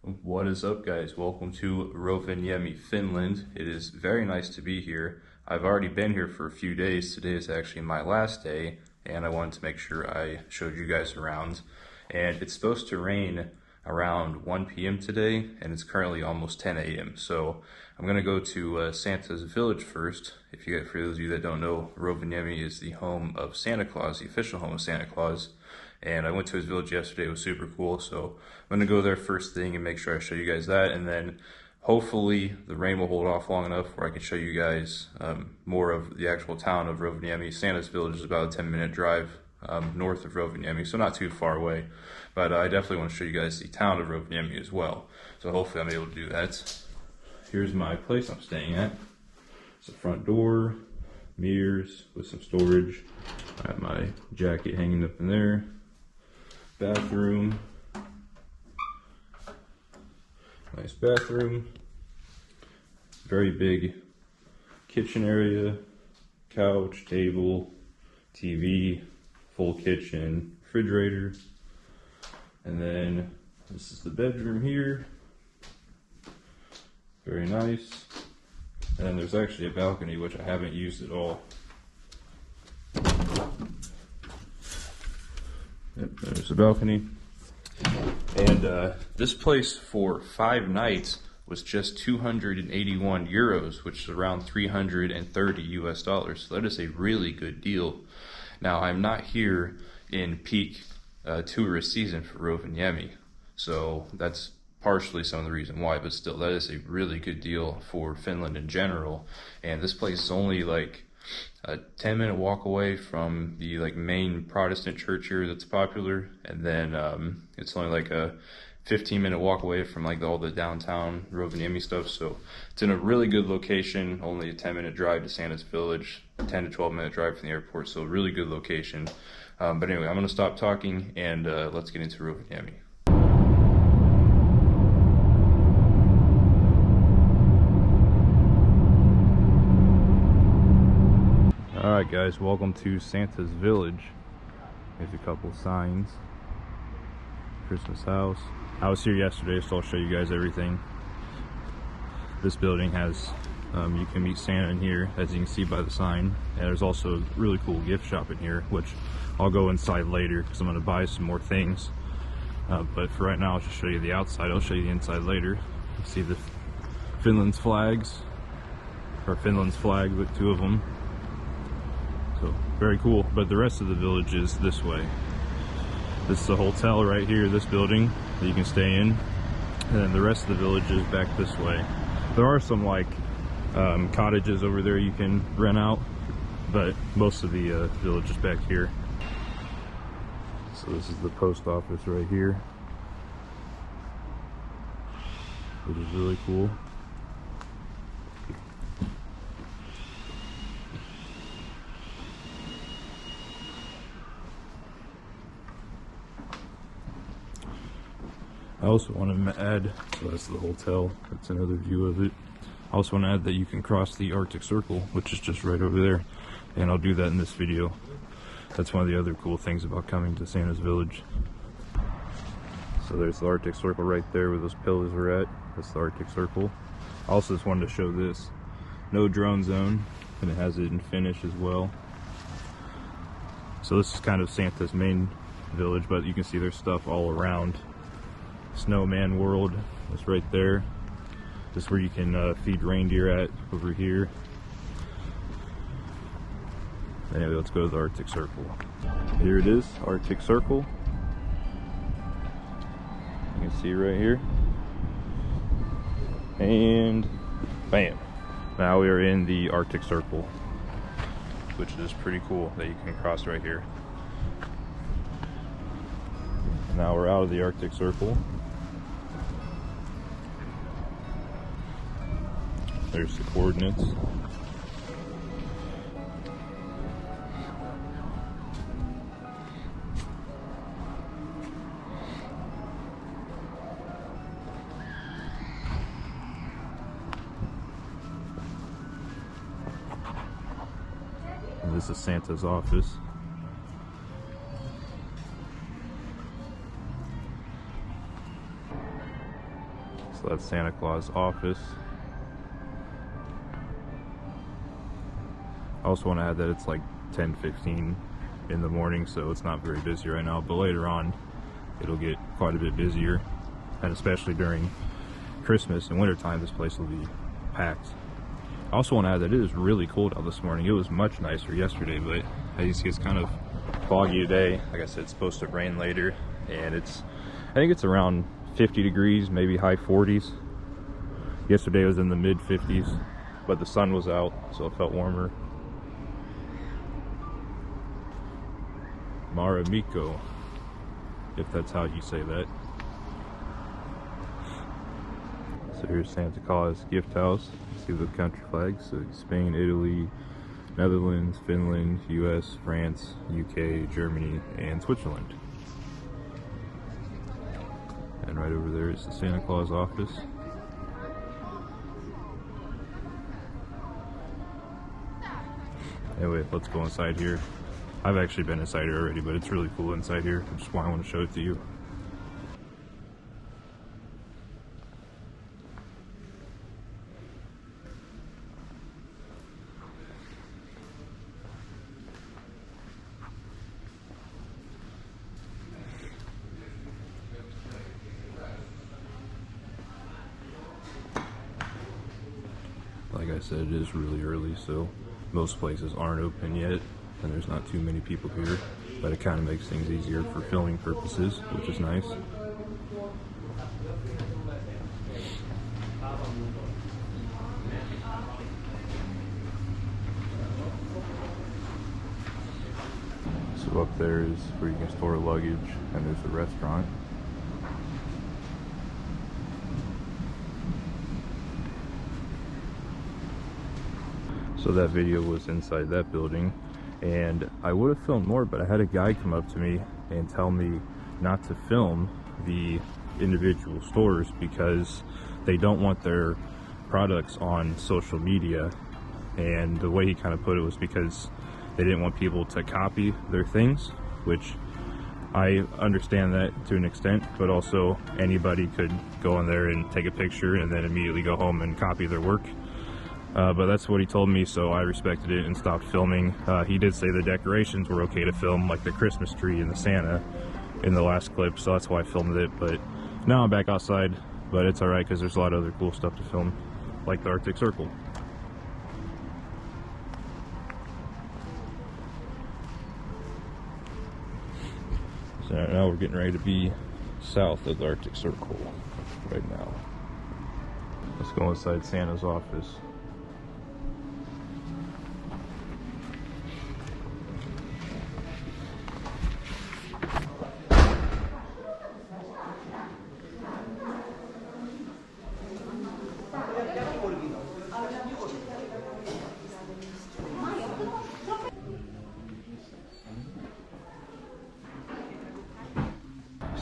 What is up, guys? Welcome to Rovaniemi, Finland. It is very nice to be here. I've already been here for a few days. Today is actually my last day, and I wanted to make sure I showed you guys around. And it's supposed to rain around 1 p.m. today, and it's currently almost 10 a.m. So I'm gonna go to Santa's village first. For those of you that don't know, Rovaniemi is the home of Santa Claus, the official home of Santa Claus. And I went to his village yesterday. It was super cool. So I'm gonna go there first thing and make sure I show you guys that. And then hopefully the rain will hold off long enough where I can show you guys more of the actual town of Rovaniemi. Santa's village is about a 10-minute drive north of Rovaniemi, so not too far away. But I definitely want to show you guys the town of Rovaniemi as well. So hopefully I'm able to do that. Here's my place I'm staying at. It's the front door, mirrors with some storage. I have my jacket hanging up in there. Bathroom, nice bathroom, very big kitchen area, couch, table, TV, full kitchen, refrigerator, and then this is the bedroom here, very nice, and then there's actually a balcony which I haven't used at all. Yep, there's the balcony. And this place for 5 nights was just 281 euros, which is around 330 US dollars. So that is a really good deal. Now, I'm not here in peak tourist season for Rovaniemi, so that's partially some of the reason why, but still, that is a really good deal for Finland in general. And this place is only like a 10-minute walk away from the main Protestant church here that's popular, and then it's only like a 15-minute walk away from all the downtown Rovaniemi stuff. So it's in a really good location, only a 10-minute drive to Santa's village, 10 to 12-minute drive from the airport, so really good location. But anyway, I'm gonna stop talking and let's get into Rovaniemi. Alright guys, welcome to Santa's village. There's a couple signs. Christmas house. I was here yesterday, so I'll show you guys everything. This building has, you can meet Santa in here, as you can see by the sign. And there's also a really cool gift shop in here, which I'll go inside later because I'm going to buy some more things. But for right now, I'll just show you the outside. I'll show you the inside later. You see the Finland's flags, or Finland's flag with 2 of them. So very cool, but the rest of the village is this way. This is a hotel right here, this building that you can stay in, and then the rest of the village is back this way. There are some cottages over there you can rent out, but most of the village is back here. So this is the post office right here, which is really cool. I also want to add, so that's the hotel, that's another view of it. I also want to add that you can cross the Arctic Circle, which is just right over there, and I'll do that in this video. That's one of the other cool things about coming to Santa's village. So there's the Arctic Circle right there where those pillars are at. That's the Arctic Circle. I also just wanted to show this. No drone zone, and it has it in Finnish as well. So this is kind of Santa's main village, but you can see there's stuff all around. Snowman World is right there. This is where you can feed reindeer at, over here. Anyway, let's go to the Arctic Circle. Here it is, Arctic Circle. You can see right here. And bam! Now we are in the Arctic Circle, which is pretty cool that you can cross right here. Now we're out of the Arctic Circle. There's the coordinates. And this is Santa's office. So that's Santa Claus office. I also want to add that it's like 10:15 in the morning, so it's not very busy right now, but later on it'll get quite a bit busier, and especially during Christmas and wintertime this place will be packed. I also want to add that it is really cold out this morning. It was much nicer yesterday, but as you see, it's kind of foggy today. Like I said, it's supposed to rain later, and I think it's around 50 degrees, maybe high 40s. Yesterday was in the mid 50s, but the sun was out, so it felt warmer. Maramiko, if that's how you say that. So here's Santa Claus gift house. See the country flags, so Spain, Italy, Netherlands, Finland, US, France, UK, Germany, and Switzerland. And right over there is the Santa Claus office. Anyway, let's go inside here. I've actually been inside here already, but it's really cool inside here, which is why I want to show it to you. Like I said, it is really early, so most places aren't open yet, and there's not too many people here, but it kind of makes things easier for filming purposes, which is nice. So up there is where you can store luggage, and there's a restaurant. So that video was inside that building, and I would have filmed more, but I had a guy come up to me and tell me not to film the individual stores because they don't want their products on social media. And the way he kind of put it was because they didn't want people to copy their things, which I understand that to an extent, but also anybody could go in there and take a picture and then immediately go home and copy their work. But that's what he told me, so I respected it and stopped filming. He did say the decorations were okay to film, like the Christmas tree and the Santa in the last clip, so that's why I filmed it. But now I'm back outside, but it's alright because there's a lot of other cool stuff to film, like the Arctic Circle. So now we're getting ready to be south of the Arctic Circle right now. Let's go inside Santa's office.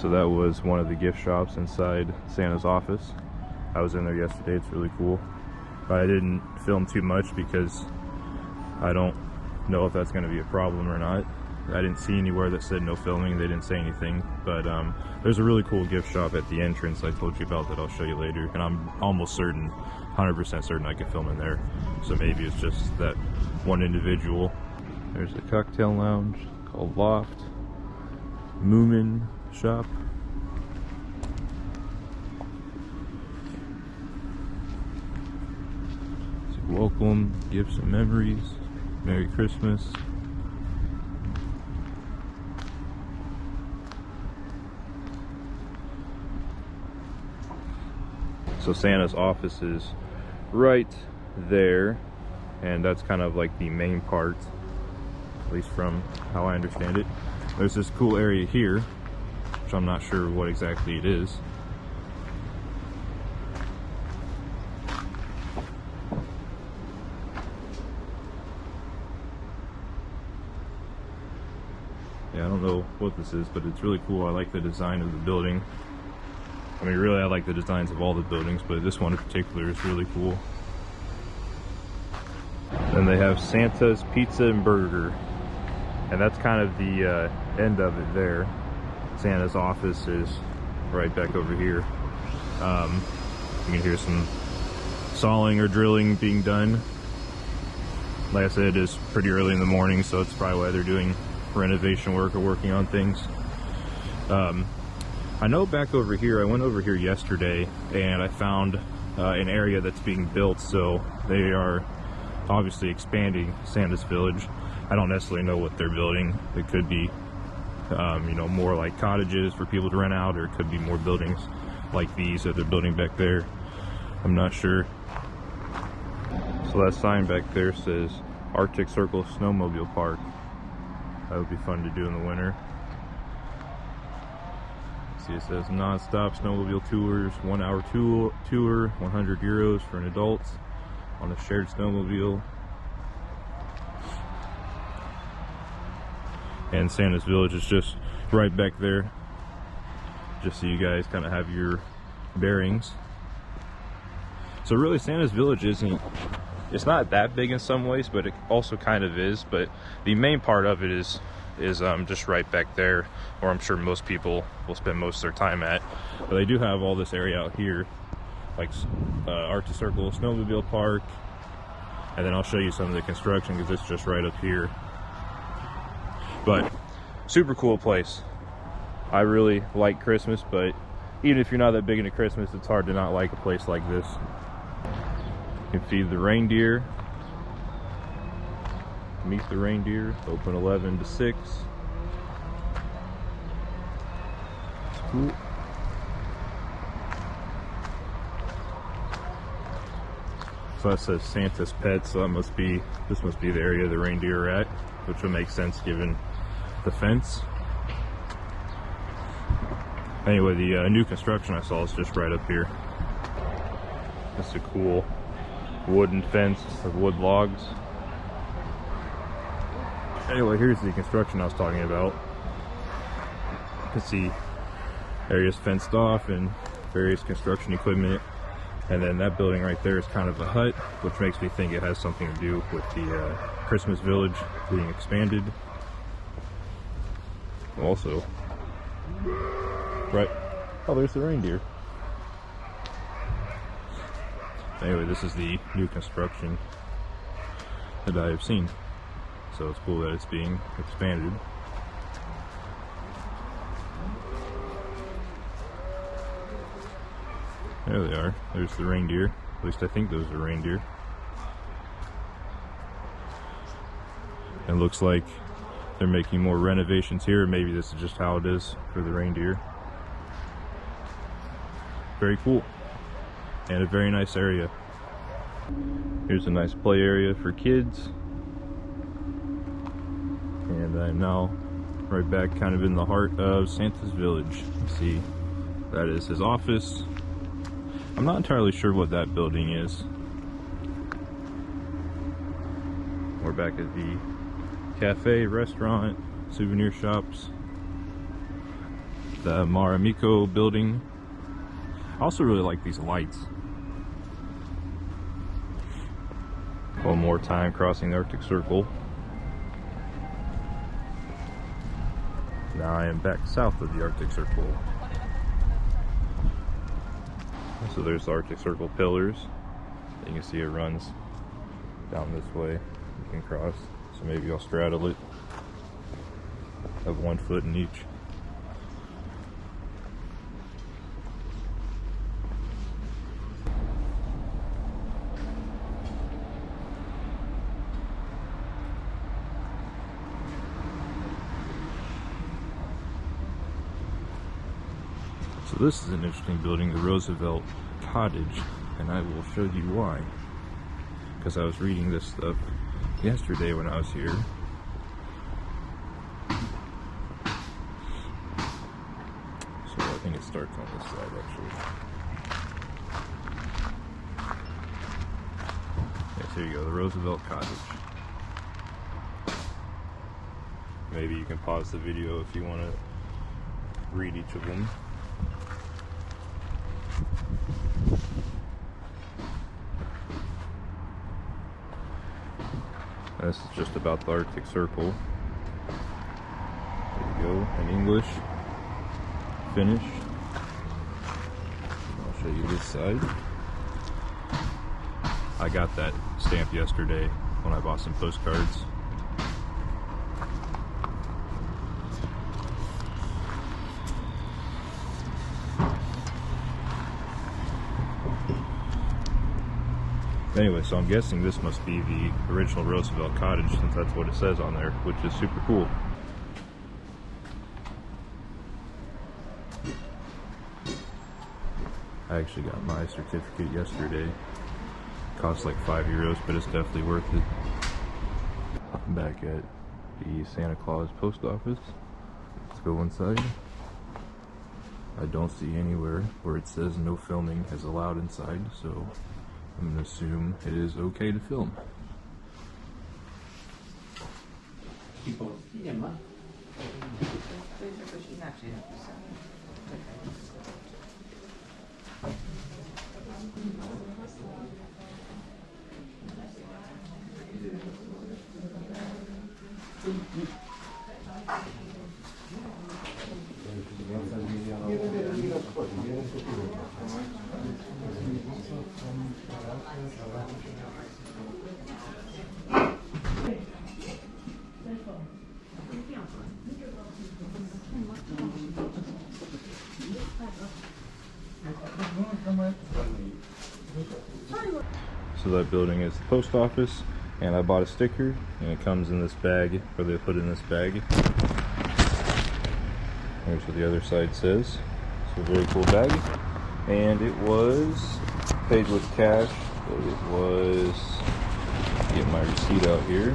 So that was one of the gift shops inside Santa's office. I was in there yesterday, it's really cool. But I didn't film too much because I don't know if that's going to be a problem or not. I didn't see anywhere that said no filming, they didn't say anything. But there's a really cool gift shop at the entrance I told you about that I'll show you later. And I'm almost certain, 100% certain I can film in there. So maybe it's just that one individual. There's a cocktail lounge called Loft. Moomin shop. So welcome, gifts and memories, Merry Christmas. So Santa's office is right there, and that's kind of like the main part, at least from how I understand it. There's this cool area here, which I'm not sure what exactly it is. Yeah, I don't know what this is, but it's really cool. I like the design of the building. I mean, really, I like the designs of all the buildings, but this one in particular is really cool. Then they have Santa's Pizza and Burger. And that's kind of the end of it there. Santa's office is right back over here. You can hear some sawing or drilling being done. Like I said, it is pretty early in the morning, so it's probably why they're doing renovation work or working on things. I know back over here, I went over here yesterday and I found an area that's being built, so they are obviously expanding Santa's Village. I don't necessarily know what they're building. It could be, you know, more like cottages for people to rent out, or it could be more buildings like these that they're building back there. I'm not sure. So that sign back there says Arctic Circle Snowmobile Park. That would be fun to do in the winter. See, it says non-stop snowmobile tours, 1 hour tour, 100 euros for an adult on a shared snowmobile. And Santa's Village is just right back there, just so you guys kind of have your bearings. So really, Santa's Village it's not that big in some ways, but it also kind of is. But the main part of it is just right back there, where I'm sure most people will spend most of their time at. But they do have all this area out here, like Arctic Circle Snowmobile Park, and then I'll show you some of the construction because it's just right up here. But super cool place. I really like Christmas, but even if you're not that big into Christmas, it's hard to not like a place like this. You can feed the reindeer, meet the reindeer, open 11 to 6. It's cool. So that says Santa's Pets, so this must be the area the reindeer are at, which would make sense given the fence. Anyway, the new construction I saw is just right up here. Just a cool wooden fence of wood logs. Anyway, here's the construction I was talking about. You can see areas fenced off and various construction equipment. And then that building right there is kind of a hut, which makes me think it has something to do with the Christmas Village being expanded. Also, right, oh, there's the reindeer. Anyway, this is the new construction that I have seen. So it's cool that it's being expanded. There they are. There's the reindeer. At least I think those are reindeer. It looks like they're making more renovations here. Maybe this is just how it is for the reindeer. Very cool. And a very nice area. Here's a nice play area for kids. And I'm now right back kind of in the heart of Santa's Village. Let's see, that is his office. I'm not entirely sure what that building is. We're back at the cafe, restaurant, souvenir shops. The Maramico building. I also really like these lights. One more time crossing the Arctic Circle. Now I am back south of the Arctic Circle. So there's the Arctic Circle pillars. You can see it runs down this way. You can cross. So maybe I'll straddle it. Have 1 foot in each. So this is an interesting building, the Roosevelt Cottage, and I will show you why. Because I was reading this stuff yesterday when I was here. So I think it starts on this side actually. Yes, here you go, the Roosevelt Cottage. Maybe you can pause the video if you want to read each of them. This is just about the Arctic Circle. There you go, in English. Finished. I'll show you this side. I got that stamp yesterday when I bought some postcards. Anyway, so I'm guessing this must be the original Roosevelt cottage, since that's what it says on there, which is super cool. I actually got my certificate yesterday. Cost like €5, but it's definitely worth it. I'm back at the Santa Claus post office. Let's go inside. I don't see anywhere where it says no filming is allowed inside, so I'm gonna assume it is okay to film. So that building is the post office, and I bought a sticker, and it comes in this bag, or they put it in this bag. Here's what the other side says. It's a very cool bag, and it was paid with cash, but it was, get my receipt out here,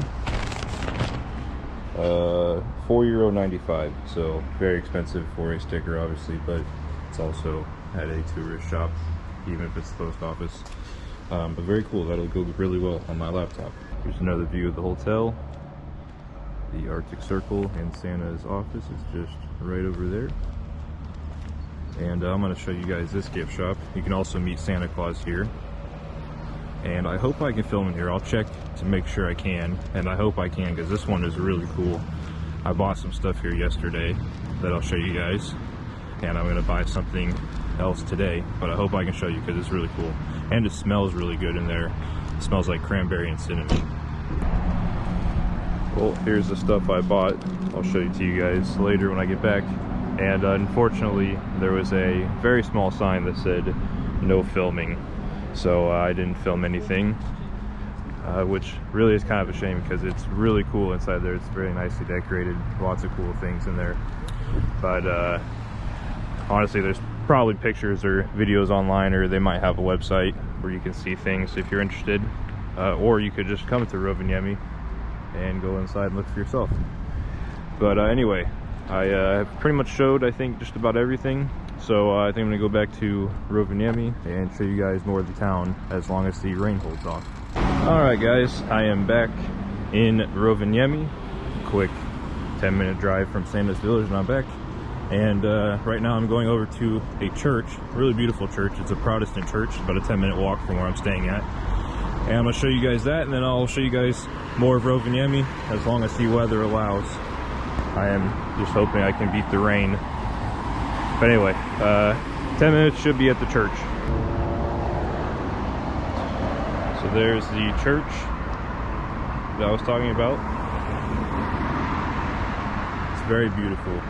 €4.95, so very expensive for a sticker obviously, but it's also at a tourist shop, even if it's the post office. But very cool, that'll go really well on my laptop. Here's another view of the hotel. The Arctic Circle and Santa's office is just right over there. And I'm going to show you guys this gift shop. You can also meet Santa Claus here. And I hope I can film in here. I'll check to make sure I can, and I hope I can, because this one is really cool. I bought some stuff here yesterday that I'll show you guys, and I'm going to buy something else today, but I hope I can show you because it's really cool. And it smells really good in there. It smells like cranberry and cinnamon. Well, here's the stuff I bought. I'll show you to you guys later when I get back. And unfortunately, there was a very small sign that said no filming, so I didn't film anything, which really is kind of a shame because it's really cool inside there. It's very nicely decorated, lots of cool things in there. But honestly, there's probably pictures or videos online, or they might have a website where you can see things if you're interested, or you could just come to Rovaniemi and go inside and look for yourself. But anyway, I have pretty much showed, I think, just about everything, so I think I'm gonna go back to Rovaniemi and show you guys more of the town as long as the rain holds off. Alright guys, I am back in Rovaniemi. Quick 10-minute drive from Santa's village and I'm back. And right now I'm going over to a church, really beautiful church. It's a Protestant church, about a 10-minute walk from where I'm staying at. And I'm gonna show you guys that, and then I'll show you guys more of Rovaniemi as long as the weather allows. I am just hoping I can beat the rain. But anyway, 10 minutes should be at the church. So there's the church that I was talking about. It's very beautiful.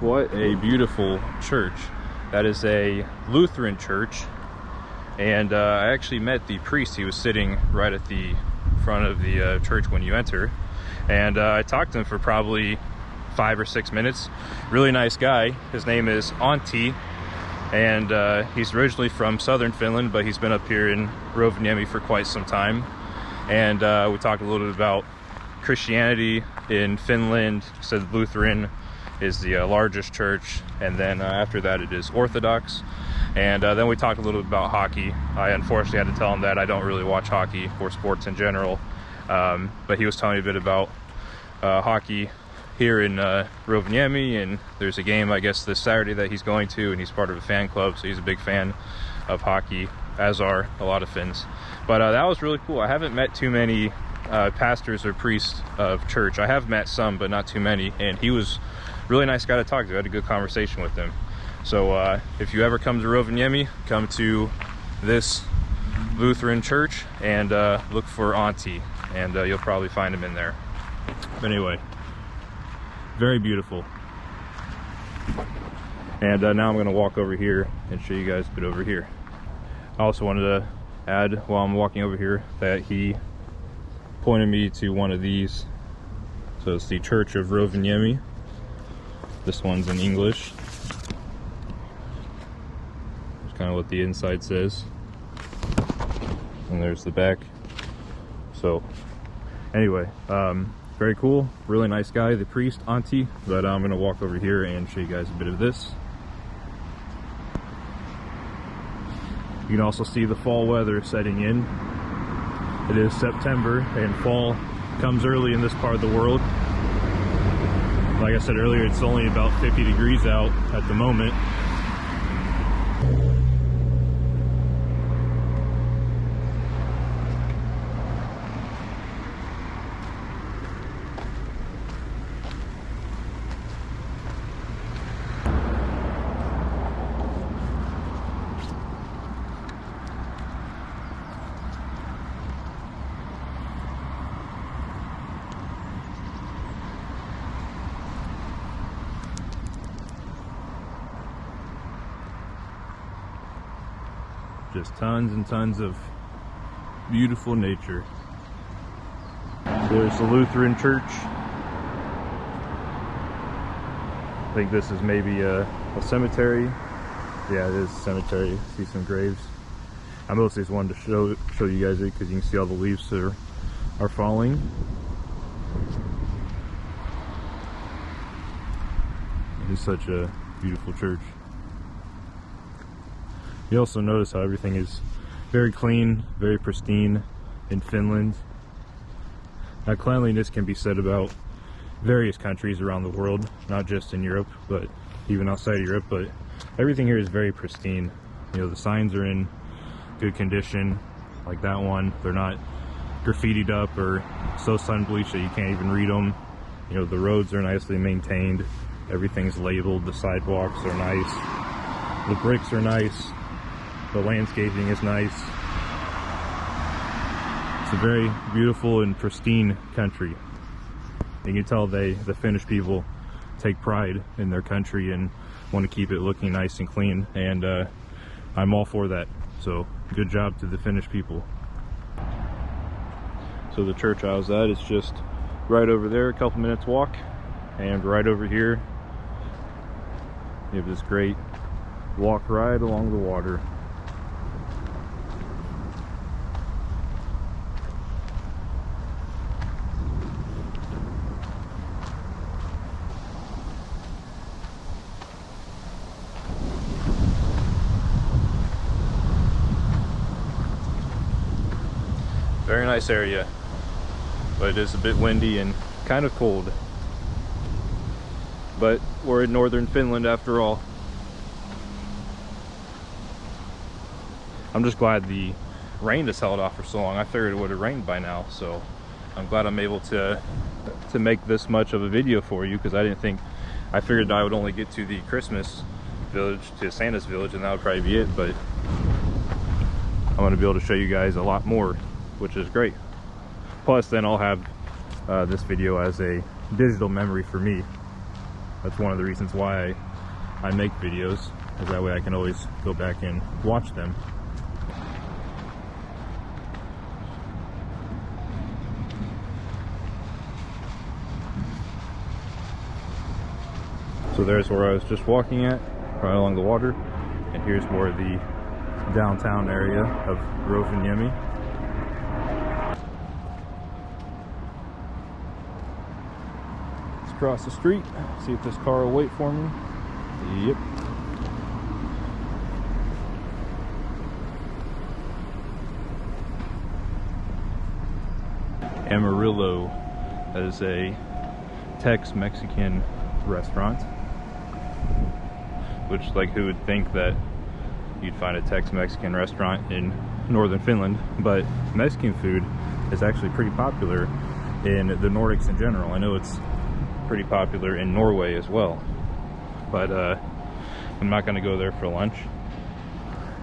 What a beautiful church. That is a Lutheran church. And I actually met the priest. He was sitting right at the front of the church when you enter. And I talked to him for probably 5 or 6 minutes. Really nice guy. His name is Antti. And he's originally from southern Finland, but he's been up here in Rovaniemi for quite some time. And we talked a little bit about Christianity in Finland. He said Lutheran is the largest church, and then after that it is Orthodox. And then we talked a little bit about hockey. I unfortunately had to tell him that I don't really watch hockey or sports in general, but he was telling me a bit about hockey here in Rovaniemi, and there's a game I guess this Saturday that he's going to, and he's part of a fan club, so he's a big fan of hockey, as are a lot of Finns. But that was really cool. I haven't met too many pastors or priests of church. I have met some, but not too many, and he was a really nice guy to talk to. I had a good conversation with him. So if you ever come to Rovaniemi, come to this Lutheran church and look for Antti, and you'll probably find him in there. But anyway, very beautiful. And now I'm going to walk over here and show you guys a bit over here. I also wanted to add, while I'm walking over here, that he pointed me to one of these. So it's the Church of Rovaniemi. This one's in English. That's kind of what the inside says. And there's the back. So anyway, very cool, really nice guy, the priest, Antti. But I'm gonna walk over here and show you guys a bit of this. You can also see the fall weather setting in. It is September and fall comes early in this part of the world. Like I said earlier, it's only about 50 degrees out at the moment. Just tons and tons of beautiful nature. There's the Lutheran church. I think this is maybe a cemetery. Yeah, it is a cemetery. See some graves. I mostly just wanted to show you guys it because you can see all the leaves are falling. It is such a beautiful church. You also notice how everything is very clean, very pristine in Finland. Now, cleanliness can be said about various countries around the world, not just in Europe, but even outside of Europe, but everything here is very pristine. You know, the signs are in good condition, like that one. They're not graffitied up or so sun bleached that you can't even read them. You know, the roads are nicely maintained, everything's labeled, the sidewalks are nice, the bricks are nice. The landscaping is nice. It's a very beautiful and pristine country. You can tell the Finnish people take pride in their country and want to keep it looking nice and clean, and I'm all for that. So good job to the Finnish people. So the church I was at is just right over there, a couple minutes walk, and right over here you have this great walk ride along the water. Very nice area, but it is a bit windy and kind of cold. But we're in northern Finland after all. I'm just glad the rain has held off for so long. I figured it would have rained by now, so I'm glad I'm able to make this much of a video for you, because I figured I would only get to the Christmas village, to Santa's village, and that would probably be it, but I'm going to be able to show you guys a lot more, which is great. Plus then I'll have this video as a digital memory for me. That's one of the reasons why I make videos, because that way I can always go back and watch them. So there's where I was just walking at, right along the water, and here's more of the downtown area of Rovaniemi. Let's cross the street, see if this car will wait for me. Yep. Amarillo, that is a Tex-Mexican restaurant, which, like, who would think that you'd find a Tex-Mexican restaurant in northern Finland? But Mexican food is actually pretty popular in the Nordics in general. I know it's pretty popular in Norway as well, but I'm not going to go there for lunch.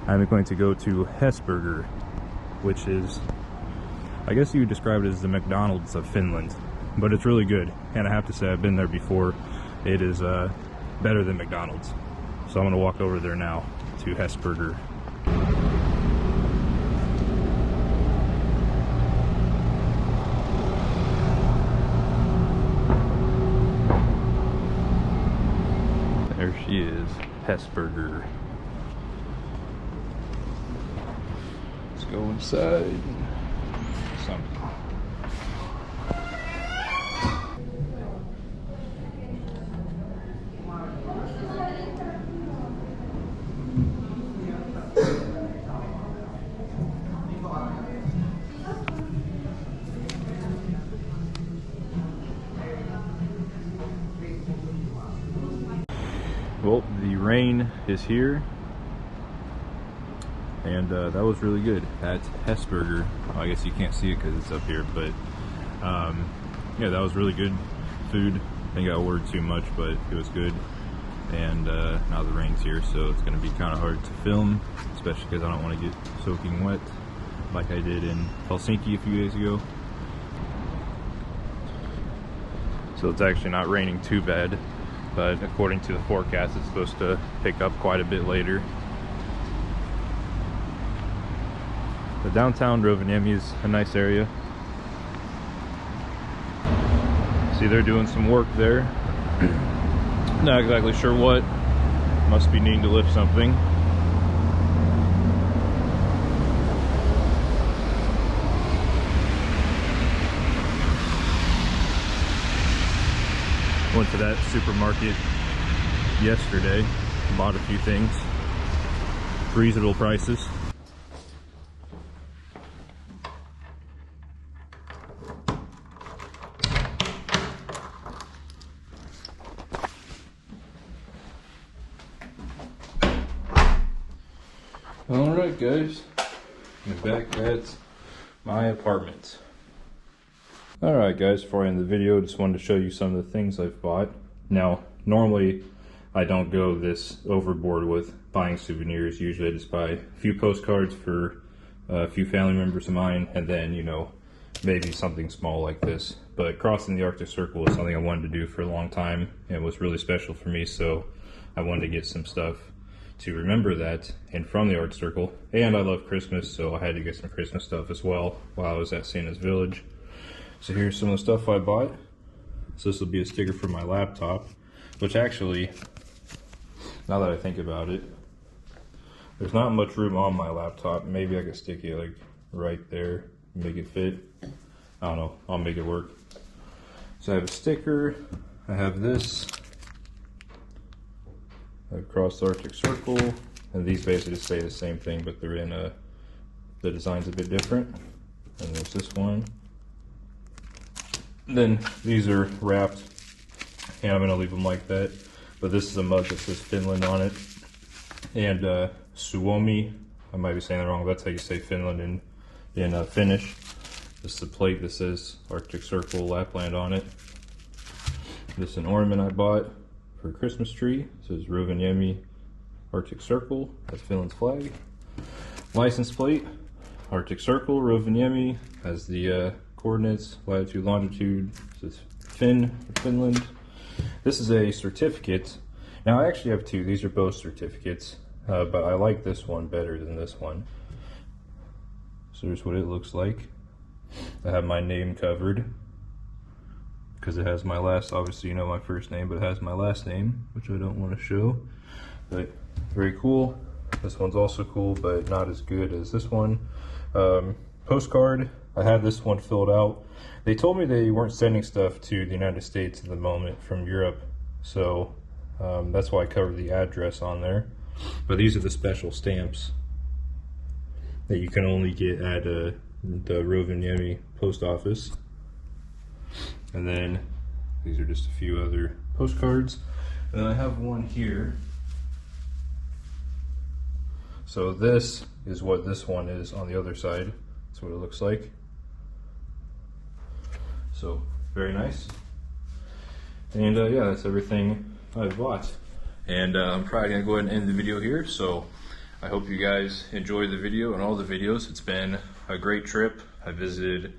I'm going to go to Hesburger, which is, I guess you would describe it as the McDonald's of Finland, but it's really good, and I have to say I've been there before. It is better than McDonald's. So I'm going to walk over there now to Hesburger. There she is, Hesburger. Let's go inside. Well, the rain is here, and that was really good at Hesburger. Well, I guess you can't see it because it's up here, but yeah, that was really good food. I think I ordered too much, but it was good. And now the rain's here, so it's going to be kind of hard to film, especially because I don't want to get soaking wet like I did in Helsinki a few days ago. So it's actually not raining too bad, but according to the forecast, it's supposed to pick up quite a bit later. The downtown Rovaniemi is a nice area. See, they're doing some work there. Not exactly sure what. Must be needing to lift something. Went to that supermarket yesterday, bought a few things, reasonable prices. Alright guys, I'm back at my apartment. Alright guys, before I end the video, just wanted to show you some of the things I've bought. Now, normally I don't go this overboard with buying souvenirs. Usually I just buy a few postcards for a few family members of mine, and then, you know, maybe something small like this. But crossing the Arctic Circle is something I wanted to do for a long time, and it was really special for me, so I wanted to get some stuff to remember that and from the Arctic Circle. And I love Christmas, so I had to get some Christmas stuff as well while I was at Santa's Village. So here's some of the stuff I bought. So this will be a sticker for my laptop, which actually, now that I think about it, there's not much room on my laptop. Maybe I could stick it like right there, make it fit. I don't know, I'll make it work. So I have a sticker, I have this, across the Arctic Circle, and these basically say the same thing, but they're in the design's a bit different. And there's this one. Then these are wrapped, and I'm gonna leave them like that. But this is a mug that says Finland on it, and Suomi. I might be saying that wrong, but that's how you say Finland in Finnish. This is a plate that says Arctic Circle Lapland on it. This is an ornament I bought for a Christmas tree. It says Rovaniemi Arctic Circle. That's Finland's flag. License plate, Arctic Circle, Rovaniemi, has the coordinates, latitude, longitude. It says Fin for Finland. This is a certificate. Now I actually have two. These are both certificates, but I like this one better than this one. So here's what it looks like. I have my name covered because it has my last, obviously you know my first name, but it has my last name, which I don't want to show. But very cool. This one's also cool, but not as good as this one. Postcard, I had this one filled out. They told me they weren't sending stuff to the United States at the moment from Europe, so that's why I covered the address on there. But these are the special stamps that you can only get at the Rovaniemi post office. And then these are just a few other postcards. And I have one here. So this is what this one is on the other side. That's what it looks like. So very nice. And yeah, that's everything I bought. And I'm probably gonna go ahead and end the video here. So I hope you guys enjoyed the video and all the videos. It's been a great trip. I visited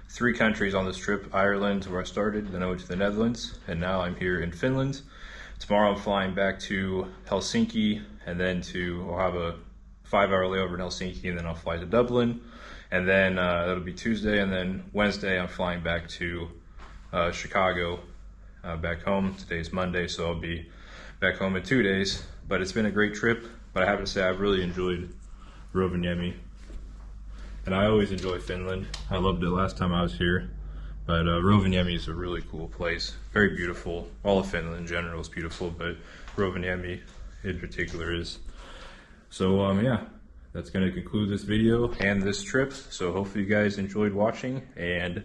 3 countries on this trip: Ireland, where I started, then I went to the Netherlands, and now I'm here in Finland. Tomorrow I'm flying back to Helsinki, and then I'll have a 5-hour layover in Helsinki, and then I'll fly to Dublin. And then that'll be Tuesday, and then Wednesday I'm flying back to Chicago, back home. Today's Monday, so I'll be back home in 2 days. But it's been a great trip, but I have to say I've really enjoyed Rovaniemi. And I always enjoy Finland. I loved it last time I was here. But Rovaniemi is a really cool place. Very beautiful. All of Finland in general is beautiful, but Rovaniemi in particular is. So yeah, that's going to conclude this video and this trip. So hopefully you guys enjoyed watching, and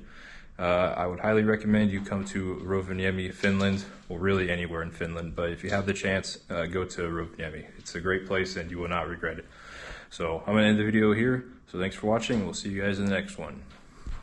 I would highly recommend you come to Rovaniemi, Finland. Well, really anywhere in Finland, but if you have the chance, go to Rovaniemi. It's a great place and you will not regret it. So I'm going to end the video here. So thanks for watching. We'll see you guys in the next one.